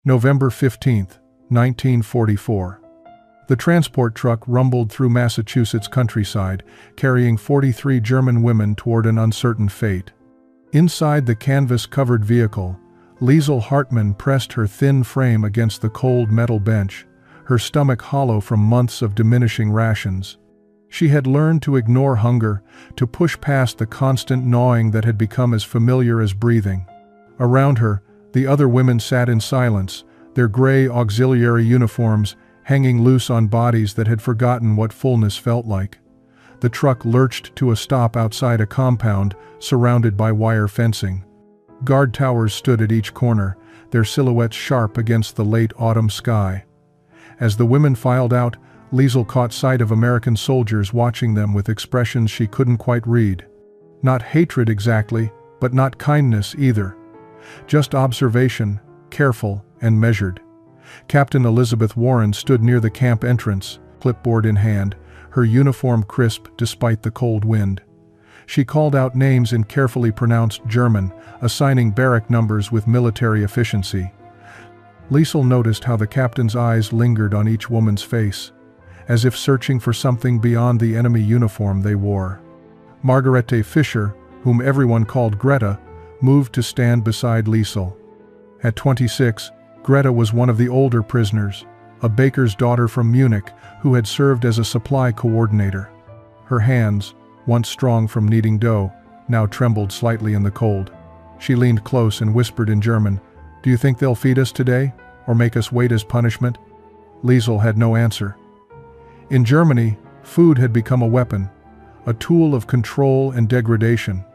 November 15, 1944. The transport truck rumbled through Massachusetts countryside, carrying 43 German women toward an uncertain fate. Inside the canvas-covered vehicle, Liesl Hartmann pressed her thin frame against the cold metal bench, her stomach hollow from months of diminishing rations. She had learned to ignore hunger, to push past the constant gnawing that had become as familiar as breathing. Around her, the other women sat in silence, their gray auxiliary uniforms hanging loose on bodies that had forgotten what fullness felt like. The truck lurched to a stop outside a compound surrounded by wire fencing. Guard towers stood at each corner, their silhouettes sharp against the late autumn sky. As the women filed out, Liesl caught sight of American soldiers watching them with expressions she couldn't quite read. Not hatred exactly, but not kindness either. Just observation, careful and measured. Captain Elizabeth Warren stood near the camp entrance, clipboard in hand, her uniform crisp despite the cold wind. She called out names in carefully pronounced German, assigning barrack numbers with military efficiency. Liesl noticed how the captain's eyes lingered on each woman's face, as if searching for something beyond the enemy uniform they wore. Margarete Fischer, whom everyone called Greta, moved to stand beside Liesl. At 26, Greta was one of the older prisoners, a baker's daughter from Munich who had served as a supply coordinator. Her hands, once strong from kneading dough, now trembled slightly in the cold. She leaned close and whispered in German, "Do you think they'll feed us today, or make us wait as punishment?" Liesl had no answer. In Germany, food had become a weapon, a tool of control and degradation.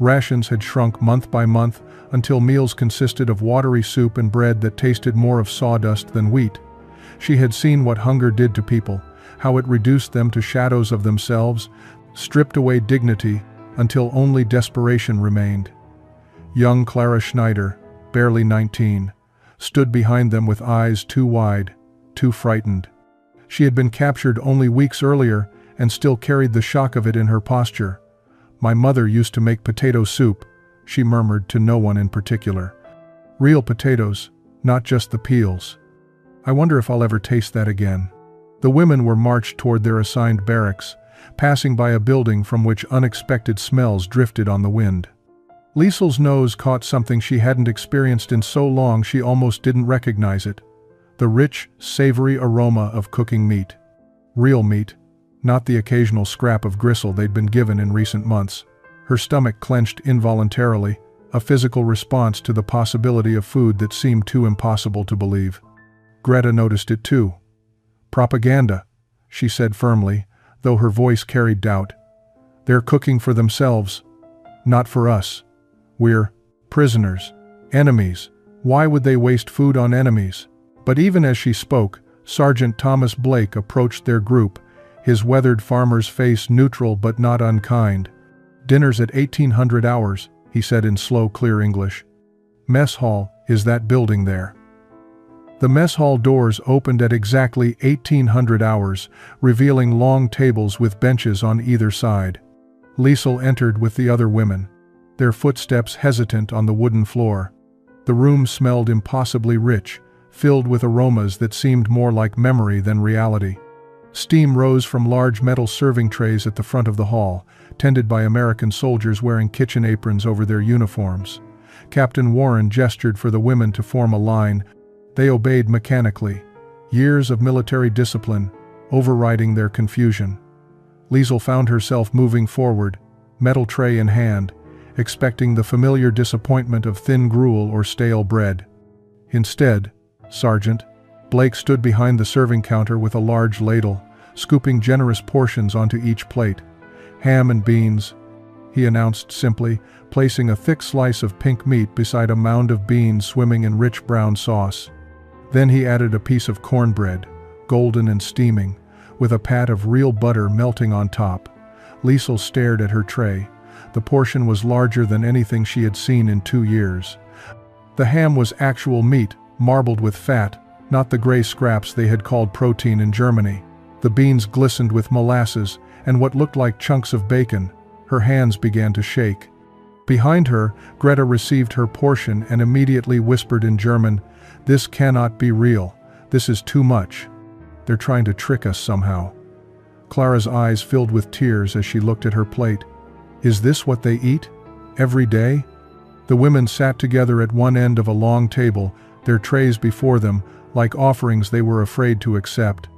Rations had shrunk month by month until meals consisted of watery soup and bread that tasted more of sawdust than wheat. She had seen what hunger did to people, how it reduced them to shadows of themselves, stripped away dignity until only desperation remained. Young Clara Schneider, barely 19, stood behind them with eyes too wide, too frightened. She had been captured only weeks earlier and still carried the shock of it in her posture. "My mother used to make potato soup," she murmured to no one in particular. "Real potatoes, not just the peels. I wonder if I'll ever taste that again." The women were marched toward their assigned barracks, passing by a building from which unexpected smells drifted on the wind. Liesl's nose caught something she hadn't experienced in so long she almost didn't recognize it. The rich, savory aroma of cooking meat. Real meat, not the occasional scrap of gristle they'd been given in recent months. Her stomach clenched involuntarily, a physical response to the possibility of food that seemed too impossible to believe. Greta noticed it too. "Propaganda," she said firmly, though her voice carried doubt. "They're cooking for themselves, not for us. We're prisoners, enemies. Why would they waste food on enemies?" But even as she spoke, Sergeant Thomas Blake approached their group, his weathered farmer's face neutral but not unkind. "Dinner's at 1800 hours, he said in slow, clear English. "Mess hall is that building there." The mess hall doors opened at exactly 1800 hours, revealing long tables with benches on either side. Liesl entered with the other women, their footsteps hesitant on the wooden floor. The room smelled impossibly rich, filled with aromas that seemed more like memory than reality. Steam rose from large metal serving trays at the front of the hall, tended by American soldiers wearing kitchen aprons over their uniforms. Captain Warren gestured for the women to form a line. They obeyed mechanically, years of military discipline overriding their confusion. Liesl found herself moving forward, metal tray in hand, expecting the familiar disappointment of thin gruel or stale bread. Instead, Sergeant Blake stood behind the serving counter with a large ladle, scooping generous portions onto each plate. "Ham and beans," he announced simply, placing a thick slice of pink meat beside a mound of beans swimming in rich brown sauce. Then he added a piece of cornbread, golden and steaming, with a pat of real butter melting on top. Liesl stared at her tray. The portion was larger than anything she had seen in 2 years. The ham was actual meat, marbled with fat, not the gray scraps they had called protein in Germany. The beans glistened with molasses and what looked like chunks of bacon. Her hands began to shake. Behind her, Greta received her portion and immediately whispered in German, "This cannot be real. This is too much. They're trying to trick us somehow." Clara's eyes filled with tears as she looked at her plate. Is this what they eat? Every day? The women sat together at one end of a long table, their trays before them, like offerings they were afraid to accept.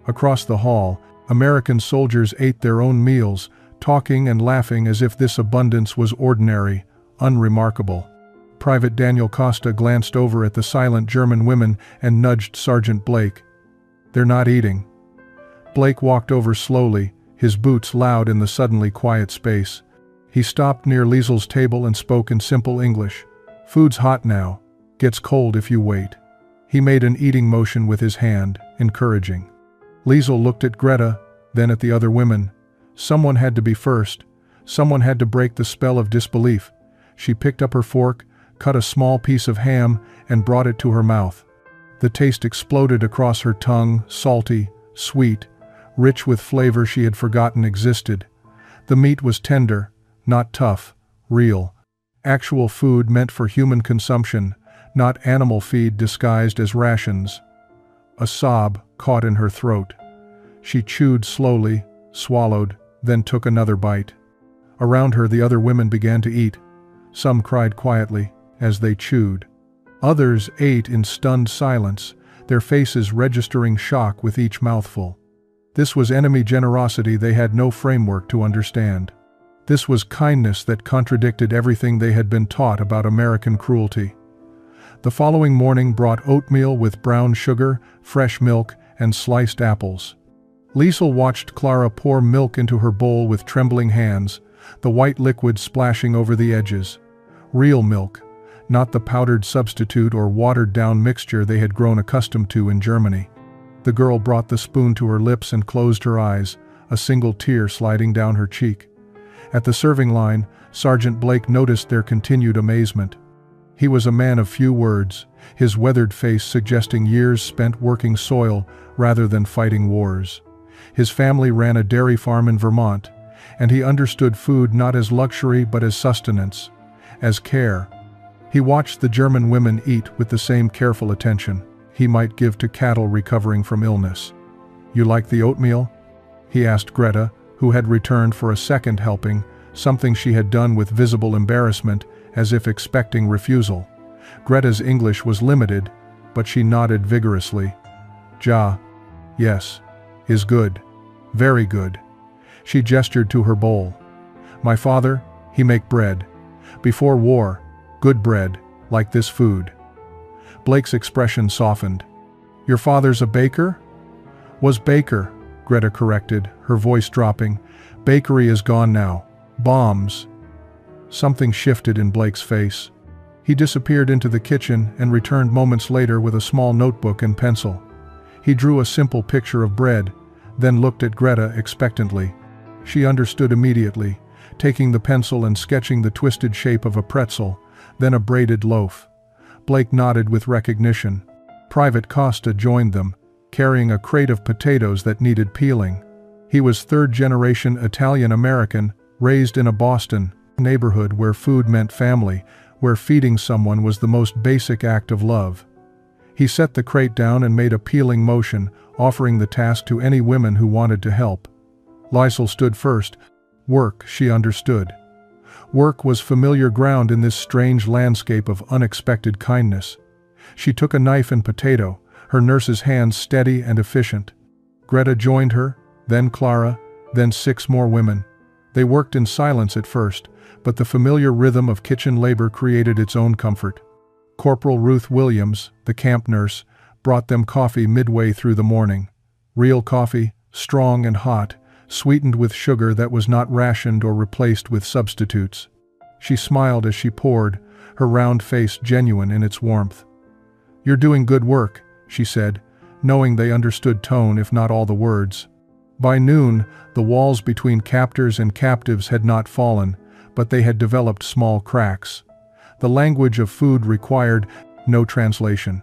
Across the hall, American soldiers ate their own meals, talking and laughing as if this abundance was ordinary, unremarkable. Private Daniel Costa glanced over at the silent German women and nudged Sergeant Blake. "They're not eating." Blake walked over slowly, his boots loud in the suddenly quiet space. He stopped near Liesel's table and spoke in simple English. "Food's hot now. Gets cold if you wait." He made an eating motion with his hand, encouraging. Liesel looked at Greta, then at the other women. Someone had to be first. Someone had to break the spell of disbelief. She picked up her fork, cut a small piece of ham, and brought it to her mouth. The taste exploded across her tongue, salty, sweet, rich with flavor she had forgotten existed. The meat was tender, not tough, real. Actual food meant for human consumption, not animal feed disguised as rations. A sob caught in her throat. She chewed slowly, swallowed, then took another bite. Around her the other women began to eat. Some cried quietly as they chewed. Others ate in stunned silence, their faces registering shock with each mouthful. This was enemy generosity they had no framework to understand. This was kindness that contradicted everything they had been taught about American cruelty. The following morning brought oatmeal with brown sugar, fresh milk, and sliced apples. Liesel watched Clara pour milk into her bowl with trembling hands, the white liquid splashing over the edges. Real milk, not the powdered substitute or watered-down mixture they had grown accustomed to in Germany. The girl brought the spoon to her lips and closed her eyes, a single tear sliding down her cheek. At the serving line, Sergeant Blake noticed their continued amazement. He was a man of few words, his weathered face suggesting years spent working soil rather than fighting wars. His family ran a dairy farm in Vermont, and he understood food not as luxury but as sustenance, as care. He watched the German women eat with the same careful attention he might give to cattle recovering from illness. "You like the oatmeal?" he asked Greta, who had returned for a second helping, something she had done with visible embarrassment, as if expecting refusal. Greta's English was limited, but she nodded vigorously. "Ja. Yes. Is good. Very good." She gestured to her bowl. "My father, he make bread. Before war, good bread, like this food." Blake's expression softened. "Your father's a baker?" "Was baker," Greta corrected, her voice dropping. "Bakery is gone now. Bombs." Something shifted in Blake's face. He disappeared into the kitchen and returned moments later with a small notebook and pencil. He drew a simple picture of bread, then looked at Greta expectantly. She understood immediately, taking the pencil and sketching the twisted shape of a pretzel, then a braided loaf. Blake nodded with recognition. Private Costa joined them, carrying a crate of potatoes that needed peeling. He was third-generation Italian-American, raised in a Boston neighborhood where food meant family, where feeding someone was the most basic act of love. He set the crate down and made a peeling motion, offering the task to any women who wanted to help. Liesel stood first. Work, she understood. Work was familiar ground in this strange landscape of unexpected kindness. She took a knife and potato, her nurse's hands steady and efficient. Greta joined her, then Clara, then 6 more women. They worked in silence at first, but the familiar rhythm of kitchen labor created its own comfort. Corporal Ruth Williams, the camp nurse, brought them coffee midway through the morning. Real coffee, strong and hot, sweetened with sugar that was not rationed or replaced with substitutes. She smiled as she poured, her round face genuine in its warmth. "You're doing good work," she said, knowing they understood tone if not all the words. By noon, the walls between captors and captives had not fallen, but they had developed small cracks. The language of food required no translation.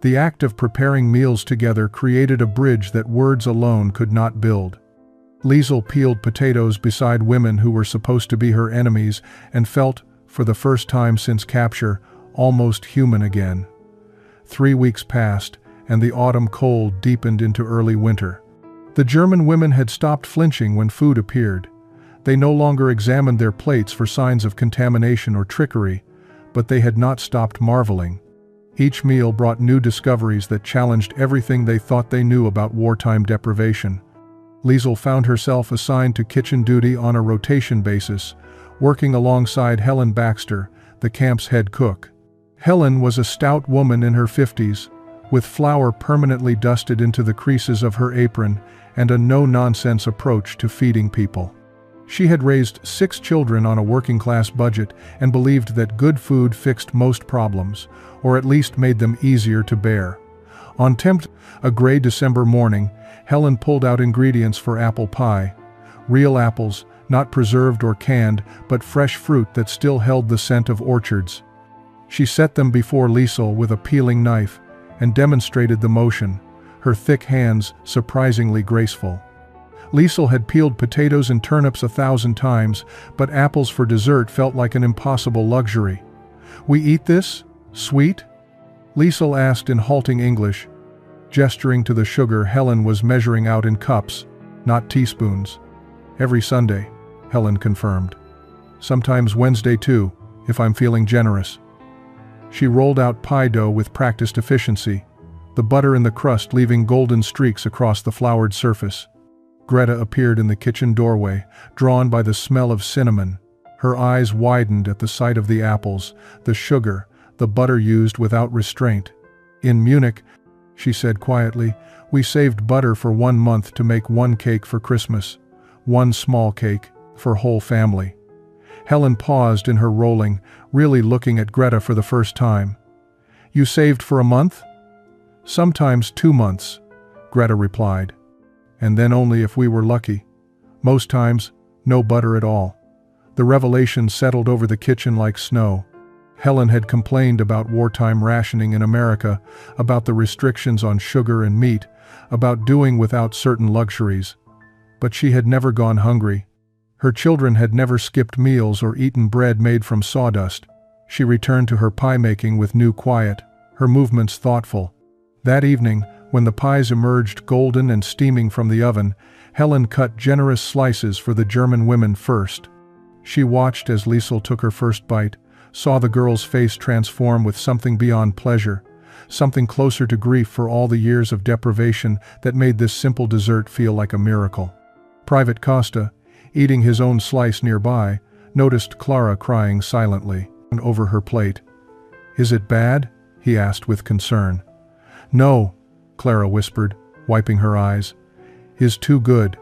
The act of preparing meals together created a bridge that words alone could not build. Liesel peeled potatoes beside women who were supposed to be her enemies and felt, for the first time since capture, almost human again. 3 weeks passed, and the autumn cold deepened into early winter. The German women had stopped flinching when food appeared. They no longer examined their plates for signs of contamination or trickery, but they had not stopped marveling. Each meal brought new discoveries that challenged everything they thought they knew about wartime deprivation. Liesel found herself assigned to kitchen duty on a rotation basis, working alongside Helen Baxter, the camp's head cook. Helen was a stout woman in her 50s, with flour permanently dusted into the creases of her apron and a no-nonsense approach to feeding people. She had raised 6 children on a working-class budget and believed that good food fixed most problems, or at least made them easier to bear. On a gray December morning, Helen pulled out ingredients for apple pie. Real apples, not preserved or canned, but fresh fruit that still held the scent of orchards. She set them before Liesel with a peeling knife and demonstrated the motion, her thick hands surprisingly graceful. Liesel had peeled potatoes and turnips 1,000 times, but apples for dessert felt like an impossible luxury. "We eat this? Sweet?" Liesel asked in halting English. Gesturing to the sugar Helen was measuring out in cups, not teaspoons. "Every Sunday," Helen confirmed. "Sometimes Wednesday too, if I'm feeling generous." She rolled out pie dough with practiced efficiency, the butter in the crust leaving golden streaks across the floured surface. Greta appeared in the kitchen doorway, drawn by the smell of cinnamon. Her eyes widened at the sight of the apples, the sugar, the butter used without restraint. "In Munich," she said quietly, "we saved butter for 1 month to make 1 cake for Christmas. 1 small cake, for whole family." Helen paused in her rolling, really looking at Greta for the first time. "You saved for a month?" "Sometimes 2 months," Greta replied. "And then only if we were lucky. Most times, no butter at all." The revelation settled over the kitchen like snow. Helen had complained about wartime rationing in America, about the restrictions on sugar and meat, about doing without certain luxuries. But she had never gone hungry. Her children had never skipped meals or eaten bread made from sawdust. She returned to her pie-making with new quiet, her movements thoughtful. That evening, when the pies emerged golden and steaming from the oven, Helen cut generous slices for the German women first. She watched as Liesel took her first bite, saw the girl's face transform with something beyond pleasure, something closer to grief for all the years of deprivation that made this simple dessert feel like a miracle. Private Costa, eating his own slice nearby, noticed Clara crying silently over her plate. "Is it bad?" he asked with concern. "No," Clara whispered, wiping her eyes. "Is too good.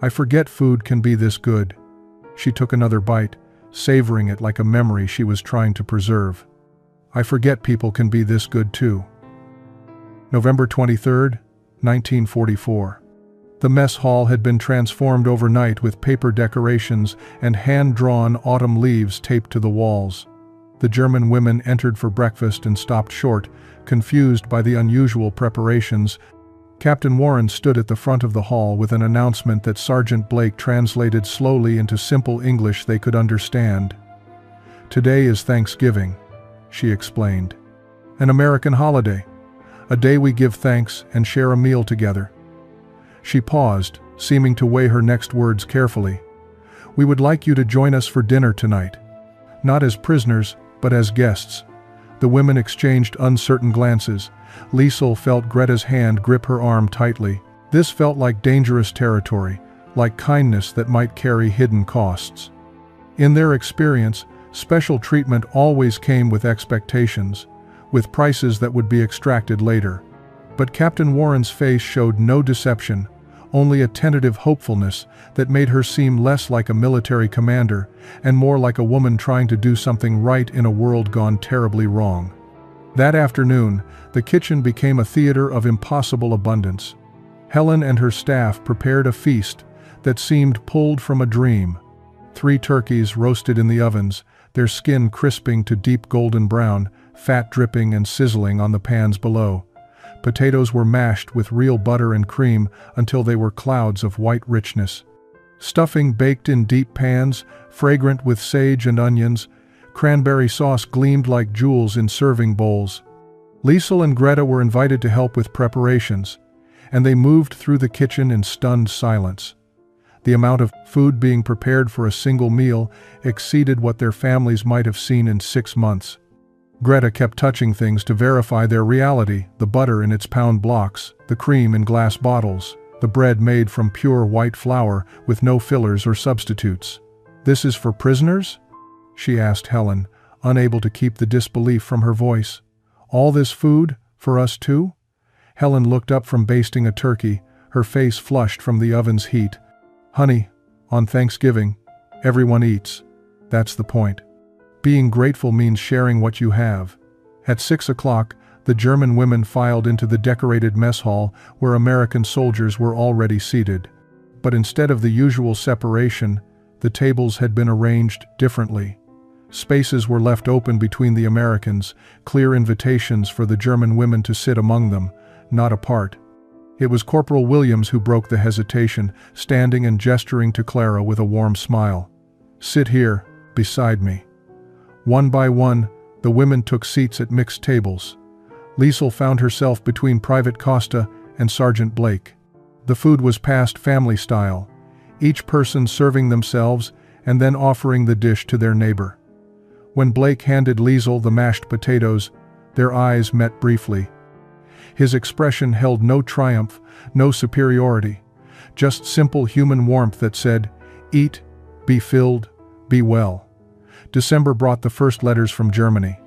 I forget food can be this good." She took another bite, savoring it like a memory she was trying to preserve. "I forget people can be this good too." November 23, 1944. The mess hall had been transformed overnight with paper decorations and hand-drawn autumn leaves taped to the walls. The German women entered for breakfast and stopped short, confused by the unusual preparations. Captain Warren stood at the front of the hall with an announcement that Sergeant Blake translated slowly into simple English they could understand. "Today is Thanksgiving," she explained. "An American holiday. A day we give thanks and share a meal together." She paused, seeming to weigh her next words carefully. "We would like you to join us for dinner tonight. Not as prisoners, but as guests." The women exchanged uncertain glances. Liesel felt Greta's hand grip her arm tightly. This felt like dangerous territory, like kindness that might carry hidden costs. In their experience, special treatment always came with expectations, with prices that would be extracted later. But Captain Warren's face showed no deception, only a tentative hopefulness that made her seem less like a military commander and more like a woman trying to do something right in a world gone terribly wrong. That afternoon, the kitchen became a theater of impossible abundance. Helen and her staff prepared a feast that seemed pulled from a dream. 3 turkeys roasted in the ovens, their skin crisping to deep golden brown, fat dripping and sizzling on the pans below. Potatoes were mashed with real butter and cream until they were clouds of white richness. Stuffing baked in deep pans, fragrant with sage and onions, cranberry sauce gleamed like jewels in serving bowls. Liesel and Greta were invited to help with preparations, and they moved through the kitchen in stunned silence. The amount of food being prepared for a single meal exceeded what their families might have seen in 6 months. Greta kept touching things to verify their reality: the butter in its pound blocks, the cream in glass bottles, the bread made from pure white flour with no fillers or substitutes. "This is for prisoners?" she asked Helen, unable to keep the disbelief from her voice. "All this food, for us too?" Helen looked up from basting a turkey, her face flushed from the oven's heat. "Honey, on Thanksgiving, everyone eats. That's the point. Being grateful means sharing what you have." At 6 o'clock, the German women filed into the decorated mess hall where American soldiers were already seated. But instead of the usual separation, the tables had been arranged differently. Spaces were left open between the Americans, clear invitations for the German women to sit among them, not apart. It was Corporal Williams who broke the hesitation, standing and gesturing to Clara with a warm smile. "Sit here, beside me." One by one, the women took seats at mixed tables. Liesel found herself between Private Costa and Sergeant Blake. The food was passed family style, each person serving themselves and then offering the dish to their neighbor. When Blake handed Liesel the mashed potatoes, their eyes met briefly. His expression held no triumph, no superiority, just simple human warmth that said, "Eat, be filled, be well." December brought the first letters from Germany.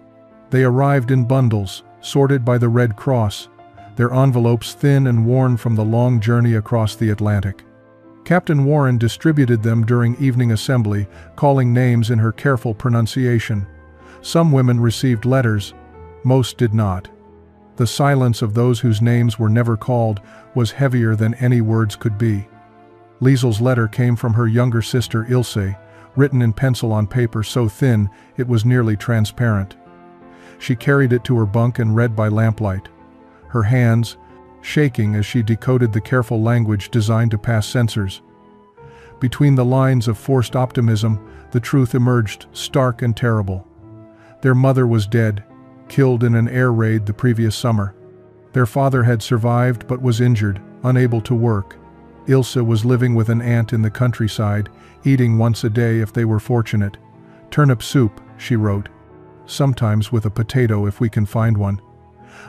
They arrived in bundles, sorted by the Red Cross, their envelopes thin and worn from the long journey across the Atlantic. Captain Warren distributed them during evening assembly, calling names in her careful pronunciation. Some women received letters, most did not. The silence of those whose names were never called was heavier than any words could be. Liesel's letter came from her younger sister Ilse, written in pencil on paper so thin it was nearly transparent. She carried it to her bunk and read by lamplight, her hands shaking as she decoded the careful language designed to pass censors. Between the lines of forced optimism, the truth emerged stark and terrible. Their mother was dead, killed in an air raid the previous summer. Their father had survived but was injured, unable to work. Ilse was living with an aunt in the countryside, eating once a day if they were fortunate. "Turnip soup," she wrote. "Sometimes with a potato if we can find one.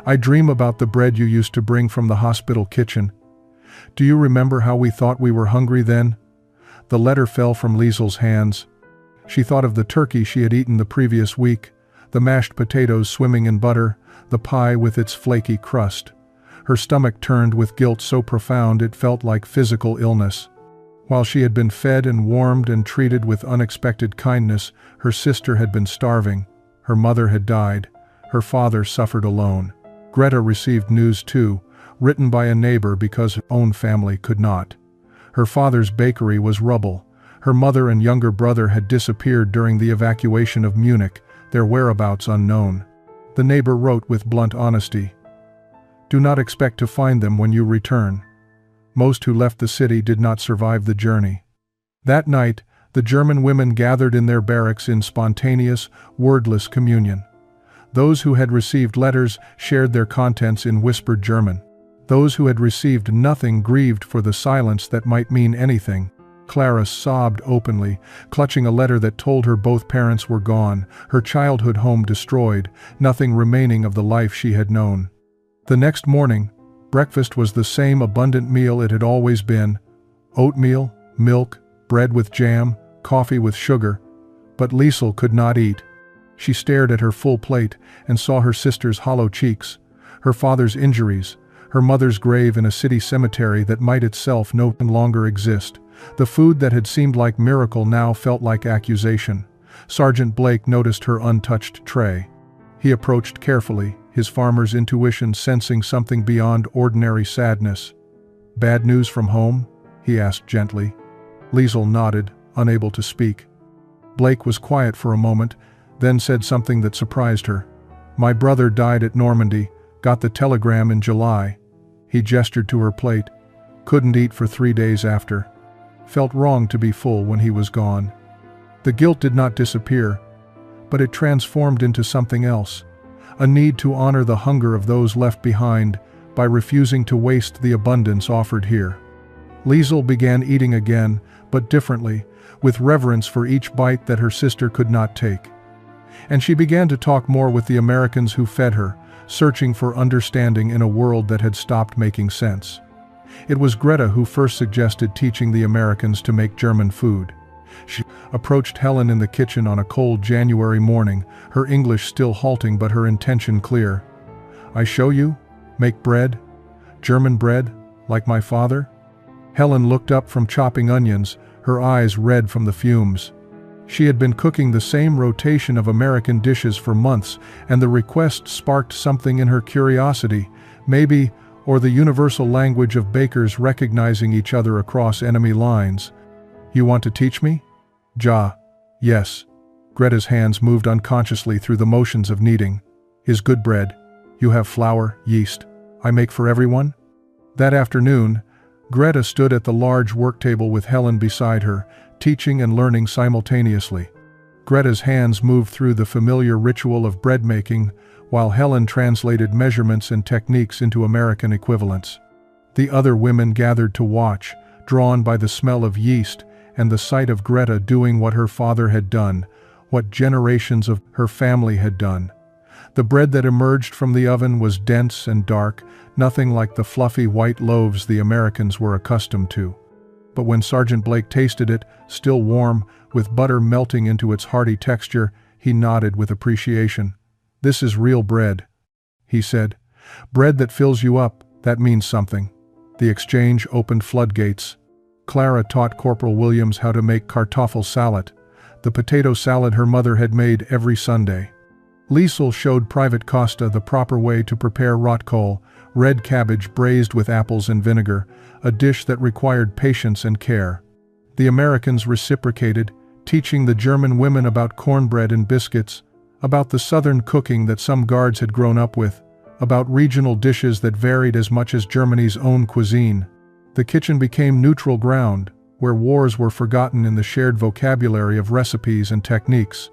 I dream about the bread you used to bring from the hospital kitchen. Do you remember how we thought we were hungry then?" The letter fell from Liesel's hands. She thought of the turkey she had eaten the previous week, the mashed potatoes swimming in butter, the pie with its flaky crust. Her stomach turned with guilt so profound it felt like physical illness. While she had been fed and warmed and treated with unexpected kindness, her sister had been starving. Her mother had died. Her father suffered alone. Greta received news too, written by a neighbor because her own family could not. Her father's bakery was rubble. Her mother and younger brother had disappeared during the evacuation of Munich, their whereabouts unknown. The neighbor wrote with blunt honesty, "Do not expect to find them when you return." Most who left the city did not survive the journey. That night, the German women gathered in their barracks in spontaneous, wordless communion. Those who had received letters shared their contents in whispered German. Those who had received nothing grieved for the silence that might mean anything. Clara sobbed openly, clutching a letter that told her both parents were gone, her childhood home destroyed, nothing remaining of the life she had known. The next morning, breakfast was the same abundant meal it had always been: oatmeal, milk, bread with jam, coffee with sugar. But Liesel could not eat. She stared at her full plate and saw her sister's hollow cheeks, her father's injuries, her mother's grave in a city cemetery that might itself no longer exist. The food that had seemed like miracle now felt like accusation. Sergeant Blake noticed her untouched tray. He approached carefully, his farmer's intuition sensing something beyond ordinary sadness. "Bad news from home?" he asked gently. Liesel nodded, unable to speak. Blake was quiet for a moment, then said something that surprised her. "My brother died at Normandy, got the telegram in July." He gestured to her plate. "Couldn't eat for 3 days after." Felt wrong to be full when he was gone. The guilt did not disappear, but it transformed into something else, a need to honor the hunger of those left behind by refusing to waste the abundance offered here. Liesel began eating again, but differently, with reverence for each bite that her sister could not take. And she began to talk more with the Americans who fed her, searching for understanding in a world that had stopped making sense. It was Greta who first suggested teaching the Americans to make German food. She approached Helen in the kitchen on a cold January morning, her English still halting but her intention clear. "I show you? Make bread? German bread? Like my father?" Helen looked up from chopping onions, her eyes red from the fumes. She had been cooking the same rotation of American dishes for months, and the request sparked something in her curiosity, maybe, or the universal language of bakers recognizing each other across enemy lines. "You want to teach me?" Yes. Greta's hands moved unconsciously through the motions of kneading. "Is good bread. You have flour, yeast. I make for everyone?" That afternoon, Greta stood at the large work table with Helen beside her, teaching and learning simultaneously. Greta's hands moved through the familiar ritual of bread making, while Helen translated measurements and techniques into American equivalents. The other women gathered to watch, drawn by the smell of yeast and the sight of Greta doing what her father had done, what generations of her family had done. The bread that emerged from the oven was dense and dark, nothing like the fluffy white loaves the Americans were accustomed to. But when Sergeant Blake tasted it, still warm, with butter melting into its hearty texture, he nodded with appreciation. "This is real bread," he said. "Bread that fills you up, that means something." The exchange opened floodgates. Clara taught Corporal Williams how to make kartoffel salad, the potato salad her mother had made every Sunday. Liesel showed Private Costa the proper way to prepare rotkohl, red cabbage braised with apples and vinegar, a dish that required patience and care. The Americans reciprocated, teaching the German women about cornbread and biscuits, about the southern cooking that some guards had grown up with, about regional dishes that varied as much as Germany's own cuisine. The kitchen became neutral ground, where wars were forgotten in the shared vocabulary of recipes and techniques.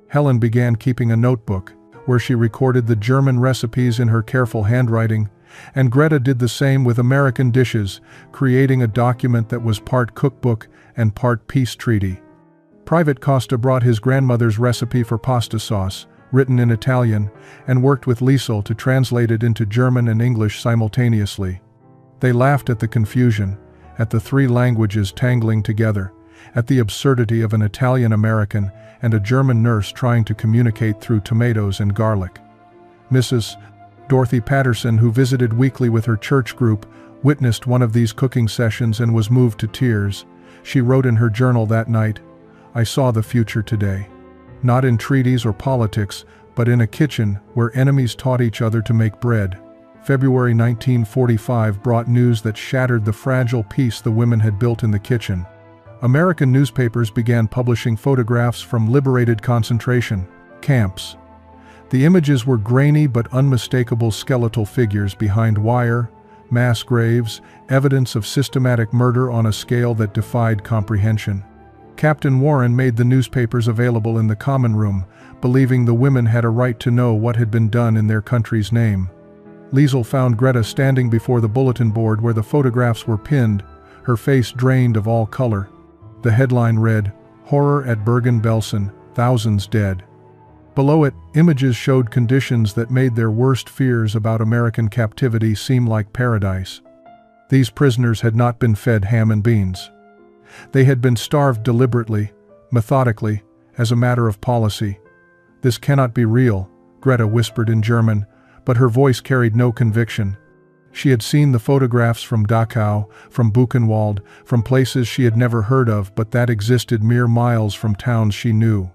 Helen began keeping a notebook, where she recorded the German recipes in her careful handwriting, and Greta did the same with American dishes, creating a document that was part cookbook and part peace treaty. Private Costa brought his grandmother's recipe for pasta sauce, written in Italian, and worked with Liesel to translate it into German and English simultaneously. They laughed at the confusion, at the three languages tangling together, at the absurdity of an Italian-American and a German nurse trying to communicate through tomatoes and garlic. Mrs. Dorothy Patterson, who visited weekly with her church group, witnessed one of these cooking sessions and was moved to tears. She wrote in her journal that night, "I saw the future today. Not in treaties or politics, but in a kitchen where enemies taught each other to make bread." February 1945 brought news that shattered the fragile peace the women had built in the kitchen. American newspapers began publishing photographs from liberated concentration camps. The images were grainy but unmistakable skeletal figures behind wire, mass graves, evidence of systematic murder on a scale that defied comprehension. Captain Warren made the newspapers available in the common room, believing the women had a right to know what had been done in their country's name. Liesel found Greta standing before the bulletin board where the photographs were pinned, her face drained of all color. The headline read, "Horror at Bergen-Belsen, Thousands Dead." Below it, images showed conditions that made their worst fears about American captivity seem like paradise. These prisoners had not been fed ham and beans. They had been starved deliberately, methodically, as a matter of policy. "This cannot be real," Greta whispered in German, but her voice carried no conviction. She had seen the photographs from Dachau, from Buchenwald, from places she had never heard of but that existed mere miles from towns she knew.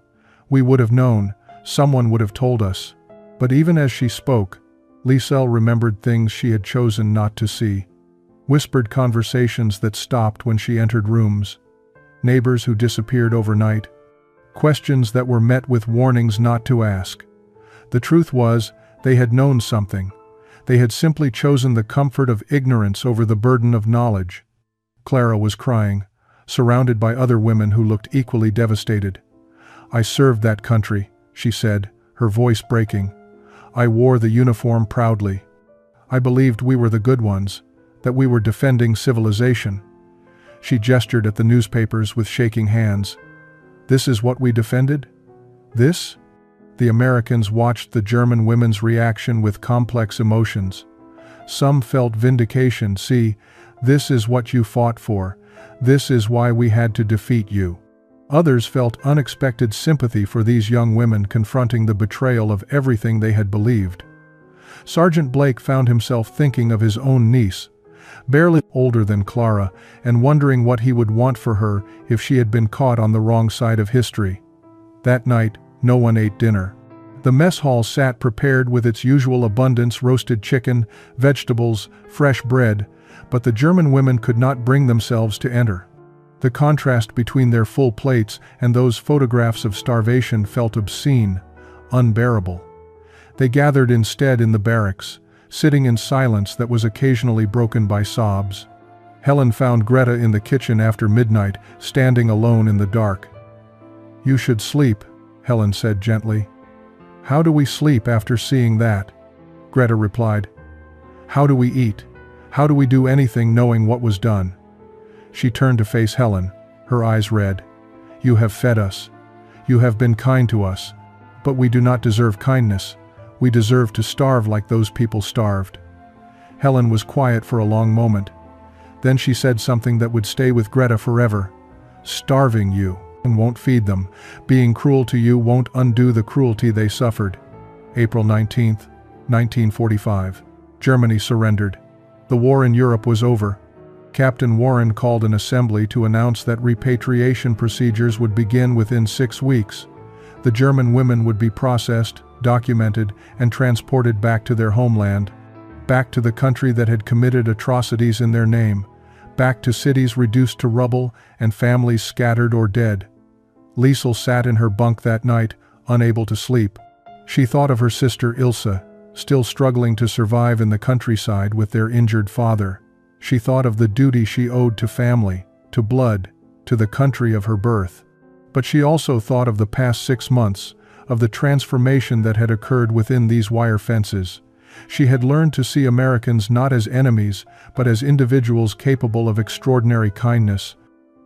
"We would have known, someone would have told us." But even as she spoke, Liesel remembered things she had chosen not to see. Whispered conversations that stopped when she entered rooms. Neighbors who disappeared overnight. Questions that were met with warnings not to ask. The truth was, they had known something. They had simply chosen the comfort of ignorance over the burden of knowledge. Clara was crying. surrounded by other women who looked equally devastated. "I served that country," she said, her voice breaking. "I wore the uniform proudly. I believed we were the good ones, that we were defending civilization." She gestured at the newspapers with shaking hands. "This is what we defended? This?" The Americans watched the German women's reaction with complex emotions. Some felt vindication. "See, this is what you fought for. This is why we had to defeat you." Others felt unexpected sympathy for these young women confronting the betrayal of everything they had believed. Sergeant Blake found himself thinking of his own niece, barely older than Clara, and wondering what he would want for her if she had been caught on the wrong side of history. That night, no one ate dinner. The mess hall sat prepared with its usual abundance: roasted chicken, vegetables, fresh bread, but the German women could not bring themselves to enter. The contrast between their full plates and those photographs of starvation felt obscene, unbearable. They gathered instead in the barracks, sitting in silence that was occasionally broken by sobs. Helen found Greta in the kitchen after midnight, standing alone in the dark. "You should sleep," Helen said gently. "How do we sleep after seeing that?" Greta replied. "How do we eat? How do we do anything knowing what was done?" She turned to face Helen, her eyes red. "You have fed us. You have been kind to us. But we do not deserve kindness. We deserve to starve like those people starved." Helen was quiet for a long moment. Then she said something that would stay with Greta forever. "Starving you and won't feed them. Being cruel to you won't undo the cruelty they suffered." April 19, 1945. Germany surrendered. The war in Europe was over. Captain Warren called an assembly to announce that repatriation procedures would begin within 6 weeks. The German women would be processed, documented, and transported back to their homeland, back to the country that had committed atrocities in their name, back to cities reduced to rubble and families scattered or dead. Liesel sat in her bunk that night, unable to sleep. She thought of her sister Ilse, still struggling to survive in the countryside with their injured father. She thought of the duty she owed to family, to blood, to the country of her birth. But she also thought of the past 6 months, of the transformation that had occurred within these wire fences. She had learned to see Americans not as enemies, but as individuals capable of extraordinary kindness.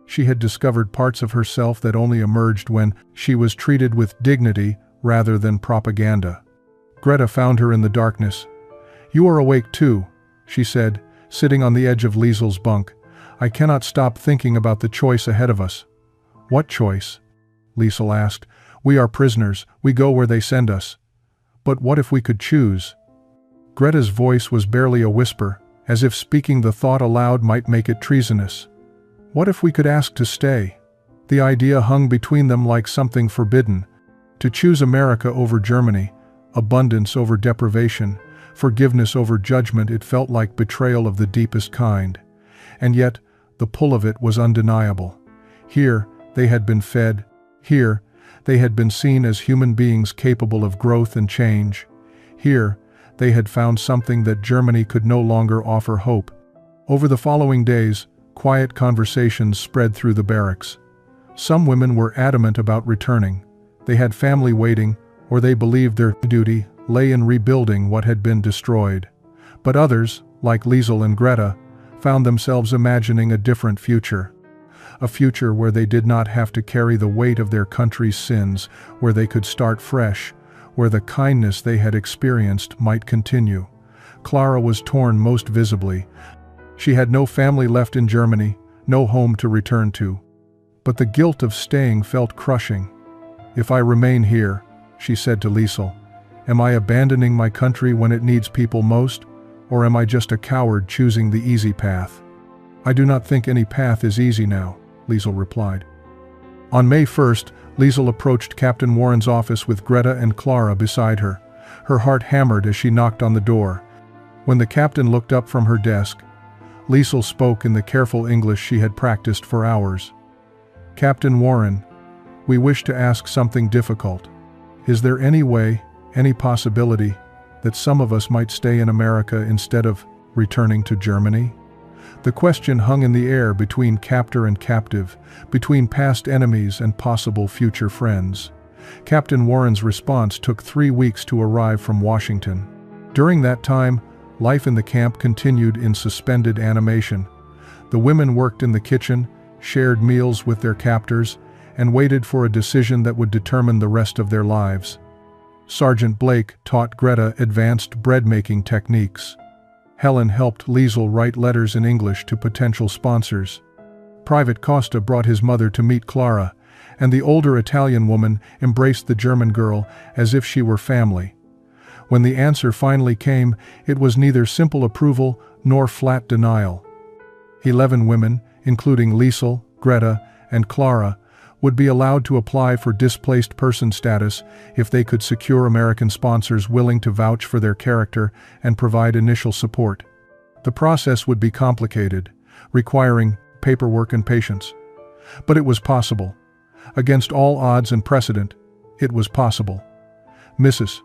She had discovered parts of herself that only emerged when she was treated with dignity rather than propaganda. Greta found her in the darkness. "You are awake too," she said, sitting on the edge of Liesel's bunk. "I cannot stop thinking about the choice ahead of us." "What choice?" Liesel asked. "We are prisoners. We go where they send us. But what if we could choose?" Greta's voice was barely a whisper, as if speaking the thought aloud might make it treasonous. What if we could ask to stay? The idea hung between them like something forbidden. To choose America over Germany, abundance over deprivation, forgiveness over judgment, it felt like betrayal of the deepest kind. And yet, the pull of it was undeniable. Here, they had been fed. Here, they had been seen as human beings capable of growth and change. Here, they had found something that Germany could no longer offer: hope. Over the following days, quiet conversations spread through the barracks. Some women were adamant about returning. They had family waiting, or they believed their duty lay in rebuilding what had been destroyed. But others, like Liesel and Greta, found themselves imagining a different future. A future where they did not have to carry the weight of their country's sins, where they could start fresh, where the kindness they had experienced might continue. Clara was torn most visibly. She had no family left in Germany, no home to return to. But the guilt of staying felt crushing. "If I remain here," she said to Liesel, "am I abandoning my country when it needs people most, or am I just a coward choosing the easy path?" "I do not think any path is easy now," Liesel replied. On May 1st, Liesel approached Captain Warren's office with Greta and Clara beside her. Her heart hammered as she knocked on the door. When the captain looked up from her desk, Liesel spoke in the careful English she had practiced for hours. "Captain Warren, we wish to ask something difficult. Is there any way, any possibility, that some of us might stay in America instead of returning to Germany? The question hung in the air between captor and captive, between past enemies and possible future friends. Captain Warren's response took 3 weeks to arrive from Washington. During that time, life in the camp continued in suspended animation. The women worked in the kitchen, shared meals with their captors, and waited for a decision that would determine the rest of their lives. Sergeant Blake taught Greta advanced bread-making techniques. Helen helped Liesel write letters in English to potential sponsors. Private Costa brought his mother to meet Clara, and the older Italian woman embraced the German girl as if she were family. When the answer finally came, it was neither simple approval nor flat denial. 11 women, including Liesel, Greta, and Clara, would be allowed to apply for displaced person status if they could secure American sponsors willing to vouch for their character and provide initial support. The process would be complicated, requiring paperwork and patience. But it was possible. Against all odds and precedent, it was possible. Mrs.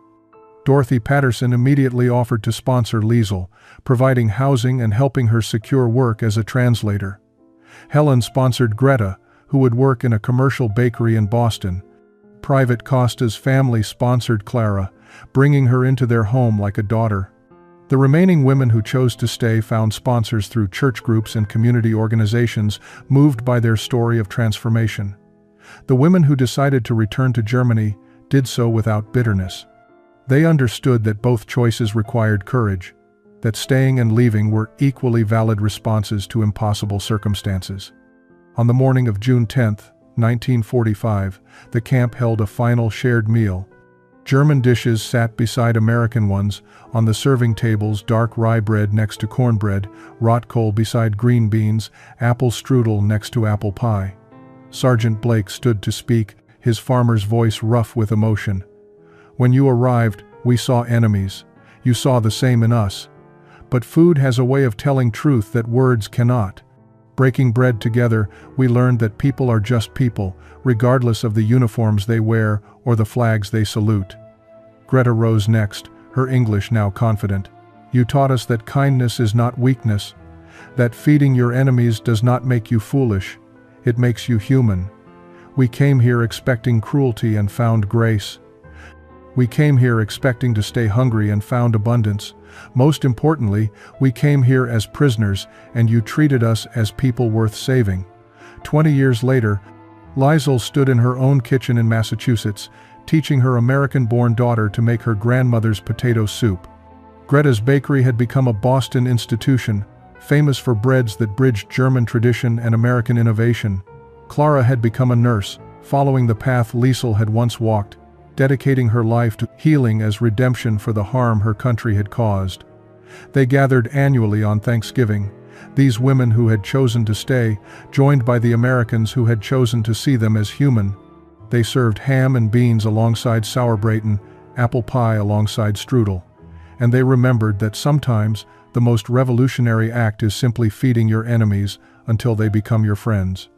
Dorothy Patterson immediately offered to sponsor Liesel, providing housing and helping her secure work as a translator. Helen sponsored Greta, who would work in a commercial bakery in Boston. Private Costa's family sponsored Clara, bringing her into their home like a daughter. The remaining women who chose to stay found sponsors through church groups and community organizations moved by their story of transformation. The women who decided to return to Germany did so without bitterness. They understood that both choices required courage, that staying and leaving were equally valid responses to impossible circumstances. On the morning of June 10, 1945, the camp held a final shared meal. German dishes sat beside American ones, on the serving tables dark rye bread next to cornbread, rot coal beside green beans, apple strudel next to apple pie. Sergeant Blake stood to speak, his farmer's voice rough with emotion. "When you arrived, we saw enemies. You saw the same in us. But food has a way of telling truth that words cannot. Breaking bread together, we learned that people are just people, regardless of the uniforms they wear or the flags they salute." Greta rose next, her English now confident. "You taught us that kindness is not weakness, that feeding your enemies does not make you foolish, it makes you human. We came here expecting cruelty and found grace. We came here expecting to stay hungry and found abundance. Most importantly, we came here as prisoners, and you treated us as people worth saving." 20 years later, Liesel stood in her own kitchen in Massachusetts, teaching her American-born daughter to make her grandmother's potato soup. Greta's bakery had become a Boston institution, famous for breads that bridged German tradition and American innovation. Clara had become a nurse, following the path Liesel had once walked, dedicating her life to healing as redemption for the harm her country had caused. They gathered annually on Thanksgiving, these women who had chosen to stay, joined by the Americans who had chosen to see them as human. They served ham and beans alongside sauerbraten, apple pie alongside strudel. And they remembered that sometimes the most revolutionary act is simply feeding your enemies until they become your friends.